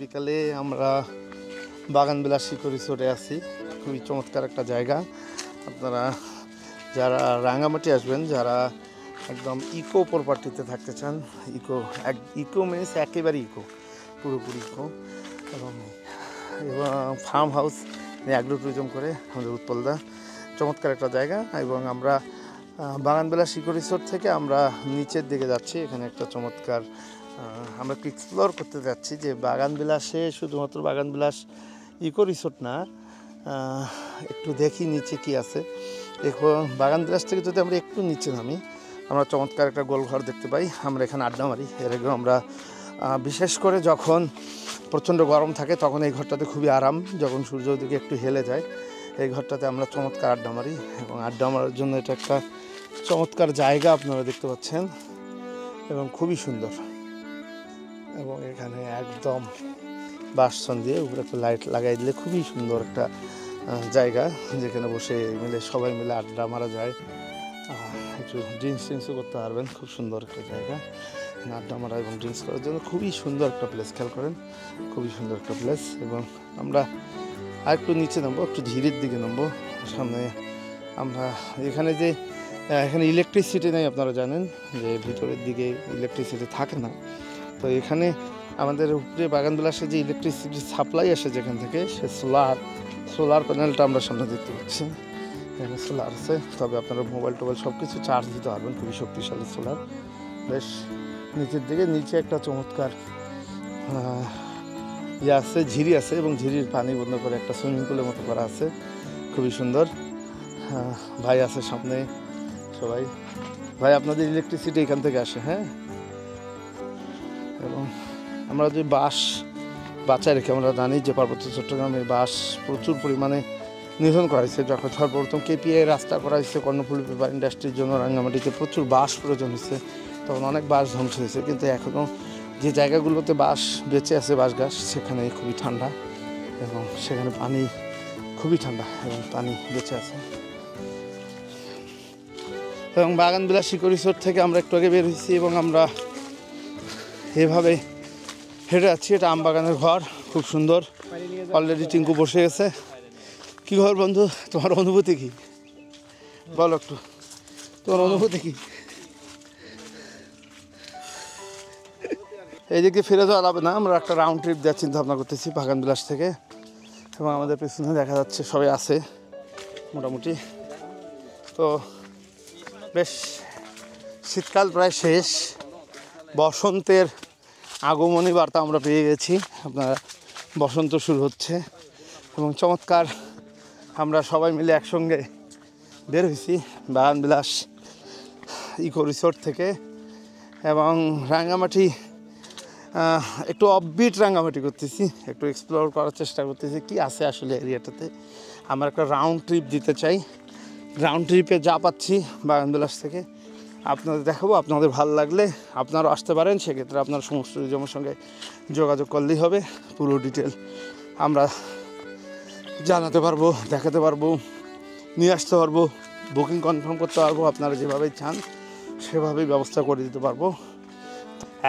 বিকালে আমরা বাগানবিলাস ইকো রিসোর্টে আছি। খুবই চমৎকার একটা জায়গা। আপনারা যারা রাঙামাটি আসবেন, যারা একদম ইকো প্রপার্টিতে থাকতে চান, ইকো মিনস একেবারে ইকো, পুরোপুরি ইকো, এবং ফার্ম হাউস অ্যাগ্রো ট্যুরিজম করে আমাদের উৎপলদা, চমৎকার একটা জায়গা। এবং আমরা বাগানবিলাস ইকো রিসোর্ট থেকে আমরা নিচের দিকে যাচ্ছি। এখানে একটা চমৎকার আমরা একটু এক্সপ্লোর করতে যাচ্ছি যে বাগানবিলাসে শুধুমাত্র বাগানবিলাস ইকো রিসোর্ট না, একটু দেখি নিচে কি আছে। এখন বাগানবিলাস থেকে যদি আমরা একটু নিচে নামি, আমরা চমৎকার একটা গোলঘর দেখতে পাই। আমরা এখানে আড্ডা মারি। এর আগেও আমরা বিশেষ করে যখন প্রচণ্ড গরম থাকে তখন এই ঘরটাতে খুবই আরাম। যখন সূর্য দিকে একটু হেলে যায় এই ঘরটাতে আমরা চমৎকার আড্ডা মারি, এবং আড্ডা মারার জন্য এটা একটা চমৎকার জায়গা আপনারা দেখতে পাচ্ছেন, এবং খুবই সুন্দর। এবং এখানে একদম বাঁশছন দিয়ে উপরে একটা লাইট লাগাই দিলে খুবই সুন্দর একটা জায়গা, যেখানে বসে সবাই মিলে আড্ডা মারা যায়। একটু ড্রিঙ্কসও করতে পারবেন। খুব সুন্দর একটা জায়গা আড্ডা মারা এবং ড্রিঙ্কস করার জন্য। খুবই সুন্দর একটা প্লেস, খেয়াল করেন, খুবই সুন্দর একটা প্লেস। এবং আমরা আরেকটু নিচে নামবো, একটু ধীরের দিকে নামবো। সামনে আমরা এখানে এখানে ইলেকট্রিসিটি নেই, আপনারা জানেন যে ভিতরের দিকে ইলেকট্রিসিটি থাকে না। তো এখানে আমাদের উপরে বাগানবিলাসে যে ইলেকট্রিসিটি সাপ্লাই আসে যেখান থেকে, সে সোলার প্যানেলটা আমরা সামনে দেখতে পাচ্ছি। এখানে সোলার আছে, তবে আপনারা মোবাইল টোবাইল সব কিছু চার্জ দিতে পারবেন। খুবই শক্তিশালী সোলার। বেশ নিচের দিকে নিচে একটা চমৎকার আছে, ঝিরি আছে, এবং ঝিরির পানি বন্ধ করে একটা সুইমিং পুলের মতো করা আছে, খুবই সুন্দর। ভাই আছে সামনে, সবাই ভাই আপনাদের ইলেকট্রিসিটি এখান থেকে আসে। হ্যাঁ, এবং আমরা যে বাঁশ বাঁচায় রেখে আমরা জানি যে পার্বত্য চট্টগ্রামে বাঁশ প্রচুর পরিমাণে নিধন করা হয়েছে। যখন সর্বপ্রথম কেপিআই রাস্তা করা হয়েছে কর্ণফুলী পেপার ইন্ডাস্ট্রির জন্য, রাঙ্গামাটিতে প্রচুর বাঁশ প্রয়োজন হয়েছে, তখন অনেক বাঁশ ধ্বংস হয়েছে। কিন্তু এখনও যে জায়গাগুলোতে বাঁশ বেঁচে আছে, বাঁশ গাছ, সেখানে খুবই ঠান্ডা, এবং সেখানে পানি খুবই ঠান্ডা, এবং পানি বেঁচে আছে। এবং বাগানবিলাস ইকো রিসোর্ট থেকে আমরা একটু আগে বের হয়েছি, এবং আমরা এভাবে হেঁটে যাচ্ছি। এটা আমবাগানের ঘর, খুব সুন্দর। অলরেডি টিঙ্কু বসে গেছে। কী ঘর বন্ধু, তোমার অনুভূতি কি বলো একটু, তোমার অনুভূতি কি? এই দিকে ফিরে যাওয়া যাবে না, আমরা একটা রাউন্ড ট্রিপ দেওয়ার চিন্তা ভাবনা করতেছি বাগানবিলাস থেকে। এবং আমাদের পেছনে দেখা যাচ্ছে সবাই আছে মোটামুটি। তো বেশ শীতকাল প্রায় শেষ, বসন্তের আগমনী বার্তা আমরা পেয়ে গেছি। আপনারা বসন্ত শুরু হচ্ছে, এবং চমৎকার আমরা সবাই মিলে একসঙ্গে বের হয়েছি বাগানবিলাস ইকো রিসোর্ট থেকে। এবং রাঙ্গামাটি একটু অফবিট রাঙ্গামাটি করতেছি, একটু এক্সপ্লোর করার চেষ্টা করতেছি কি আছে আসলে এরিয়াটাতে। আমরা একটা রাউন্ড ট্রিপ দিতে চাই। রাউন্ড ট্রিপে যা পাচ্ছি বাগানবিলাস থেকে আপনাদের দেখাবো। আপনাদের ভালো লাগলে আপনারাও আসতে পারেন। সেক্ষেত্রে আপনার সমস্ত ট্যুরিজমের সঙ্গে যোগাযোগ করলেই হবে। পুরো ডিটেল আমরা জানাতে পারবো, দেখাতে পারবো, নিয়ে আসতে পারবো, বুকিং কনফার্ম করতে পারবো। আপনারা যেভাবেই চান সেভাবেই ব্যবস্থা করে দিতে পারবো।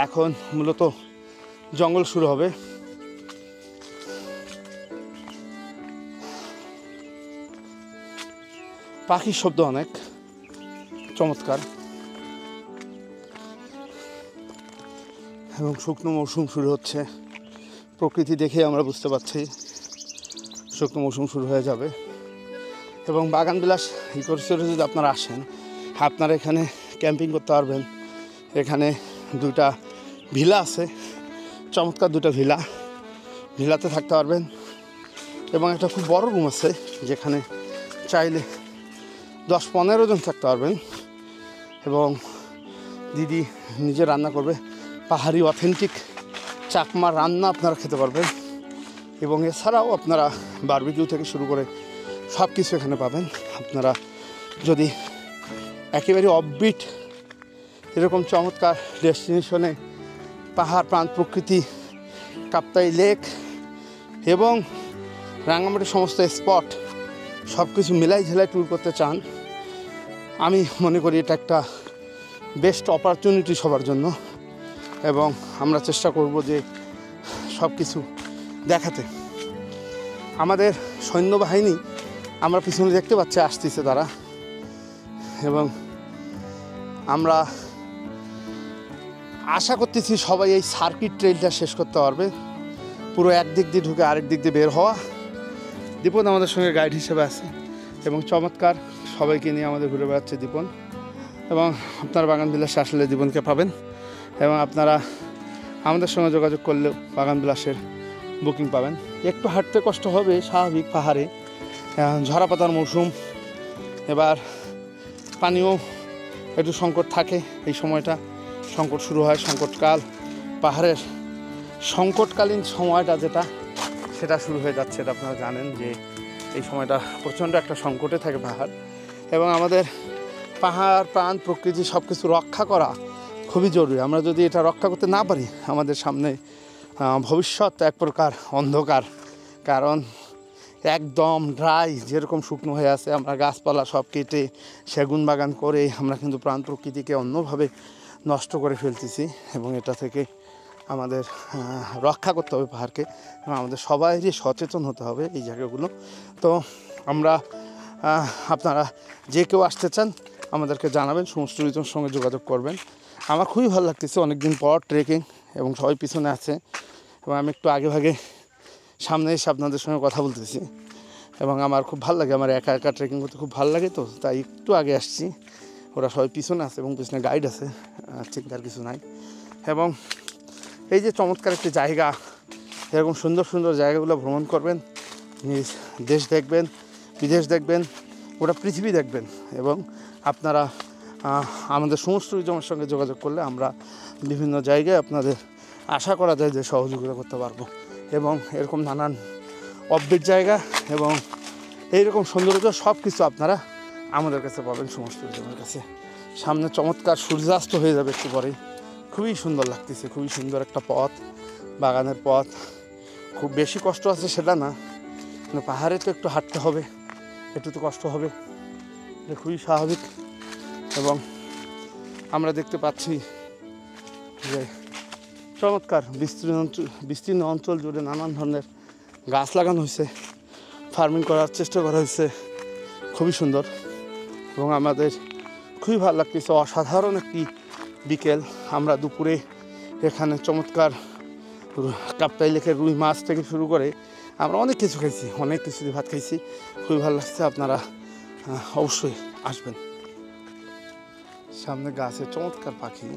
এখন মূলত জঙ্গল শুরু হবে। পাখির শব্দ অনেক চমৎকার, এবং শুকনো মৌসুম শুরু হচ্ছে। প্রকৃতি দেখে আমরা বুঝতে পারছি শুকনো মৌসুম শুরু হয়ে যাবে। এবং বাগানবিলাস ইকো রিসোর্টে যদি আপনারা আসেন, আপনারা এখানে ক্যাম্পিং করতে পারবেন। এখানে দুইটা ভিলা আছে, চমৎকার দুটো ভিলাতে থাকতে পারবেন। এবং একটা খুব বড় রুম আছে যেখানে চাইলে 10-15 জন থাকতে পারবেন। এবং দিদি নিজে রান্না করবে, পাহাড়ি অথেন্টিক চাকমা রান্না আপনারা খেতে পারবেন। এবং এছাড়াও আপনারা বারবিকিউ থেকে শুরু করে সব কিছু এখানে পাবেন। আপনারা যদি একেবারে অফবিট এরকম চমৎকার ডেস্টিনেশনে পাহাড়, প্রান্ত, প্রকৃতি, কাপ্তাই লেক এবং রাঙ্গামাটির সমস্ত স্পট সব কিছু মিলাই ঝেলাই ট্যুর করতে চান, আমি মনে করি এটা একটা বেস্ট অপরচুনিটি সবার জন্য। এবং আমরা চেষ্টা করব যে সব কিছু দেখাতে। আমাদের সৈন্যবাহিনী আমরা পিছনে দেখতে পাচ্ছি আসতেছে তারা, এবং আমরা আশা করতেছি সবাই এই সার্কিট ট্রেইলটা শেষ করতে পারবে। পুরো একদিক দিয়ে ঢুকে আরেক দিক দিয়ে বের হওয়া। দীপন আমাদের সঙ্গে গাইড হিসেবে আছে এবং চমৎকার সবাইকে নিয়ে আমাদের ঘুরে বেড়াচ্ছে দীপন। এবং আপনারা বাগান বিলাসে আসলে দীপনকে পাবেন, এবং আপনারা আমাদের সঙ্গে যোগাযোগ করলেও বাগান বিলাসের বুকিং পাবেন। একটু হাঁটতে কষ্ট হবে স্বাভাবিক, পাহাড়ে ঝরা পাতার মৌসুম, এবার পানিও একটু সংকট থাকে। এই সময়টা সংকট শুরু হয়, সংকটকাল, পাহাড়ের সংকটকালীন সময়টা যেটা সেটা শুরু হয়ে যাচ্ছে। এটা আপনারা জানেন যে এই সময়টা প্রচণ্ড একটা সংকটে থাকে পাহাড়, এবং আমাদের পাহাড় প্রাণ প্রকৃতি সব কিছু রক্ষা করা খুবই জরুরি। আমরা যদি এটা রক্ষা করতে না পারি আমাদের সামনে ভবিষ্যৎ এক প্রকার অন্ধকার। কারণ একদম ড্রাই, যেরকম শুকনো হয়ে আছে, আমরা গাছপালা সব কেটে সেগুন বাগান করে আমরা কিন্তু প্রাণ প্রকৃতিকে অন্যভাবে নষ্ট করে ফেলতেছি, এবং এটা থেকে আমাদের রক্ষা করতে হবে পাহাড়কে, এবং আমাদের সবাইরই সচেতন হতে হবে এই জায়গাগুলো। তো আমরা আপনারা যে কেউ আসতে চান আমাদেরকে জানাবেন, সমস্ত ঋতুর সঙ্গে যোগাযোগ করবেন। আমার খুবই ভালো লাগতেছে, অনেক দিন পর ট্রেকিং, এবং সবাই পিছনে আছে, এবং আমি একটু আগে ভাগে সামনে এসে আপনাদের সঙ্গে কথা বলতেছি, এবং আমার খুব ভালো লাগে। আমার একা একা ট্রেকিং করতে খুব ভালো লাগে, তো তাই একটু আগে আসছি। ওরা সবাই পিছনে আছে এবং পিছনে গাইড আছে, চিন্তার কিছু নাই। এবং এই যে চমৎকার একটি জায়গা, এরকম সুন্দর সুন্দর জায়গাগুলো ভ্রমণ করবেন, নিজ দেশ দেখবেন, বিদেশ দেখবেন, গোটা পৃথিবী দেখবেন, এবং আপনারা আমাদের সমস্ত জনের সঙ্গে যোগাযোগ করলে আমরা বিভিন্ন জায়গায় আপনাদের আশা করা যায় যে সহযোগিতা করতে পারবো। এবং এরকম নানান অফবিট জায়গা এবং এইরকম সৌন্দর্য সব কিছু আপনারা আমাদের কাছে পাবেন, সমস্ত জনের কাছে। সামনে চমৎকার সূর্যাস্ত হয়ে যাবে একটু পরেই, খুবই সুন্দর লাগতেছে, খুবই সুন্দর একটা পথ, বাগানের পথ। খুব বেশি কষ্ট আছে সেটা না, কিন্তু পাহাড়ে তো একটু হাঁটতে হবে, একটু তো কষ্ট হবে, এটা খুবই স্বাভাবিক। এবং আমরা দেখতে পাচ্ছি যে চমৎকার বিস্তীর্ণ অঞ্চল জুড়ে নানান ধরনের গাছ লাগানো হয়েছে, ফার্মিং করার চেষ্টা করা হয়েছে, খুবই সুন্দর। এবং আমাদের খুবই ভালো লাগতেছে, অসাধারণ একটি বিকেল। আমরা দুপুরে এখানে চমৎকার কাপ্তাই লেকের রুই মাছ থেকে শুরু করে আমরা অনেক কিছু খাইছি, অনেক কিছু দিয়ে ভাত খাইছি, খুবই ভালো লাগছে। আপনারা অবশ্যই আসবেন। সামনে গাছে চমৎকার পাখি,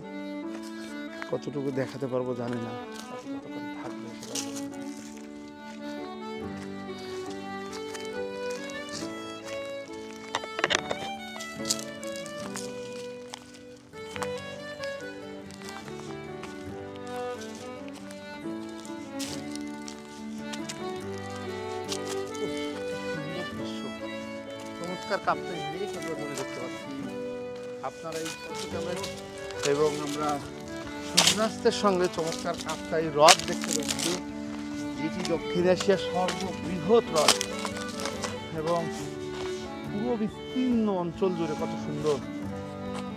কতটুকু দেখাতে পারবো জানি না, কতক্ষণ থাকবে সেটা। চমৎকার কাপ্তাই লেক আমরা ধরে দেখতে পাচ্ছি, আপনারা এই এবং আমরা সূর্যাস্তের সঙ্গে চমৎকার কাপ্তাই হ্রদ দেখতে পাচ্ছি, যেটি দক্ষিণ এশিয়ার সর্ববৃহৎ হ্রদ, এবং পুরো বিস্তীর্ণ অঞ্চল জুড়ে কত সুন্দর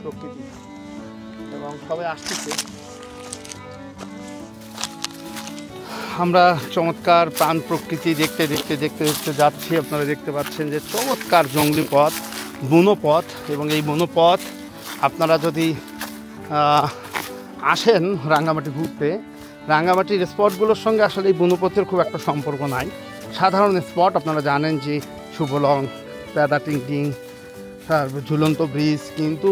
প্রকৃতি, এবং সবাই আসতেছে। আমরা চমৎকার প্রাণ প্রকৃতি দেখতে দেখতে দেখতে দেখতে যাচ্ছি। আপনারা দেখতে পাচ্ছেন যে চমৎকার জঙ্গলি পথ, বনপথ, এবং এই বনপথ আপনারা যদি আসেন রাঙ্গামাটি ঘুরতে, রাঙ্গামাটির স্পটগুলোর সঙ্গে আসলে এই বনপথের খুব একটা সম্পর্ক নাই। সাধারণ স্পট আপনারা জানেন যে শুভলং, প্যাদা টিং, তারপর ঝুলন্ত ব্রিজ, কিন্তু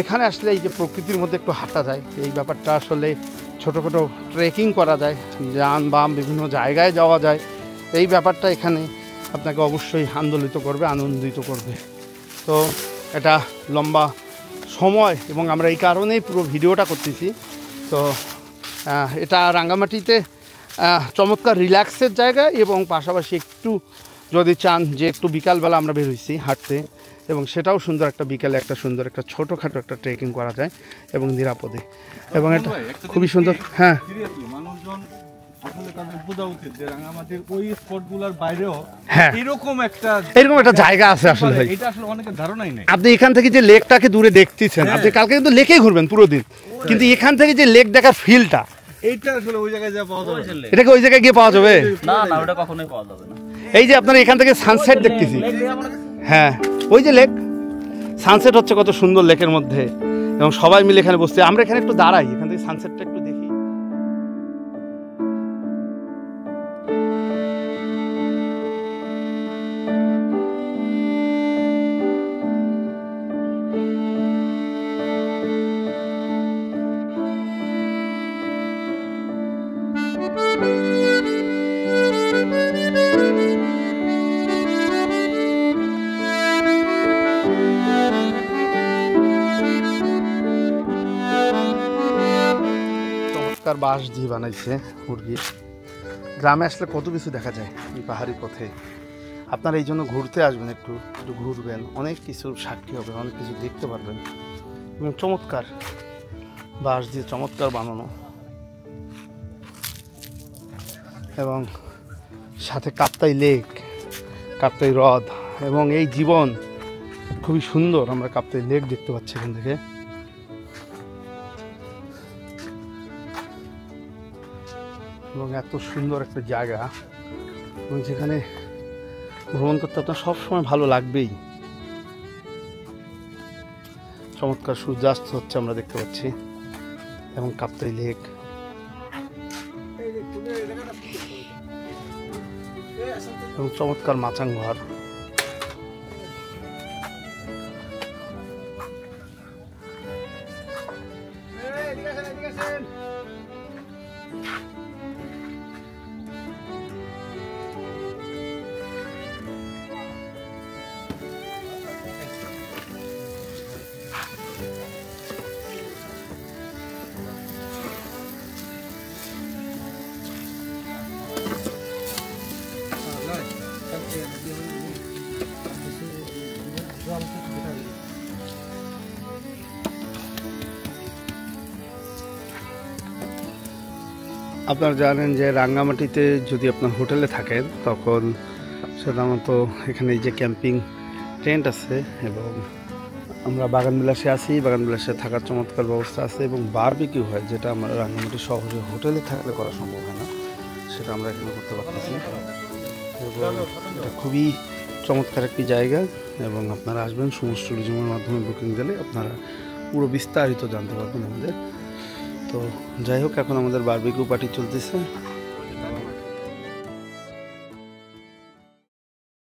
এখানে আসলে এই যে প্রকৃতির মধ্যে একটু হাঁটা যায়, এই ব্যাপারটা আসলে ছোটোখাটো ট্রেকিং করা যায়, যান বাম বিভিন্ন জায়গায় যাওয়া যায়, এই ব্যাপারটা এখানে আপনাকে অবশ্যই আনন্দিত করবে। তো এটা লম্বা সময়, এবং আমরা এই কারণেই পুরো ভিডিওটা করতেছি। তো এটা রাঙ্গামাটিতে চমৎকার রিল্যাক্সের জায়গা, এবং পাশাপাশি একটু যদি চান যে একটু বিকালবেলা আমরা বের হয়েছি হাঁটতে, এবং সেটাও সুন্দর একটা বিকালে একটা সুন্দর একটা ছোটোখাটো একটা ট্রেকিং করা যায় এবং নিরাপদে, এবং এটা খুবই সুন্দর। হ্যাঁ, এরকম একটা জায়গা আছে আসলে, আপনি এখান থেকে যে লেকটাকে দূরে দেখতেছেন, আপনি কালকে কিন্তু লেকেই ঘুরবেন পুরো দিন, কিন্তু এখান থেকে যে লেক দেখার ফিলটা এইটা আসলে ওই জায়গায় যা পাওয়া যাবে, এটাকে ওই জায়গায় গিয়ে পাওয়া যাবে না না, ওটা কখনোই পাওয়া যাবে না। এই যে আপনারা এখান থেকে সানসেট দেখতেছি, হ্যাঁ ওই যে লেক, সানসেট হচ্ছে কত সুন্দর লেকের মধ্যে, এবং সবাই মিলে এখানে বসতে। আমরা এখানে একটু দাঁড়াই, এখান থেকে সানসেটটা একটু দেখি। বাঁশ দিয়ে বানাইছে মুরগি। গ্রামে আসলে কত কিছু দেখা যায় এই পাহাড়ি পথে। আপনারা এই জন্য ঘুরতে আসবেন, একটু একটু ঘুরবেন, অনেক কিছু সাক্ষী হবে, অনেক কিছু দেখতে পারবেন। এবং চমৎকার বাঁশ দিয়ে চমৎকার বানানো, এবং সাথে কাপ্তাই লেক, কাপ্তাই হ্রদ, এবং এই জীবন খুবই সুন্দর। আমরা কাপ্তাই লেক দেখতে পাচ্ছি এখান থেকে। এবং এত সুন্দর একটা জায়গা, এবং যেখানে ভ্রমণ করতে আপনার সবসময় ভালো লাগবেই। চমৎকার সূর্যাস্ত হচ্ছে আমরা দেখতে পাচ্ছি, এবং কাপ্তাই লেক। এবং চমৎকার মাচাং ঘর। আপনারা জানেন যে রাঙ্গামাটিতে যদি আপনার হোটেলে থাকেন তখন সাধারণত এখানে এই যে ক্যাম্পিং টেন্ট আছে, এবং আমরা বাগানবিলাসে আছি, বাগানবিলাসে থাকার চমৎকার ব্যবস্থা আছে, এবং বারবিকিউ হয়, যেটা আমরা রাঙ্গামাটি শহরে হোটেলে থাকলে করা সম্ভব হয় না, সেটা আমরা এখানে করতে পারতেছি। এবং এটা খুবই চমৎকার একটি জায়গা, এবং আপনারা আসবেন সমস্ত ট্যুরিজমের মাধ্যমে বুকিং দিলে আপনারা পুরো বিস্তারিত জানতে পারবেন আমাদের। তো যাই হোক, এখন আমাদের বারবিকিউ পার্টি চলতেছে।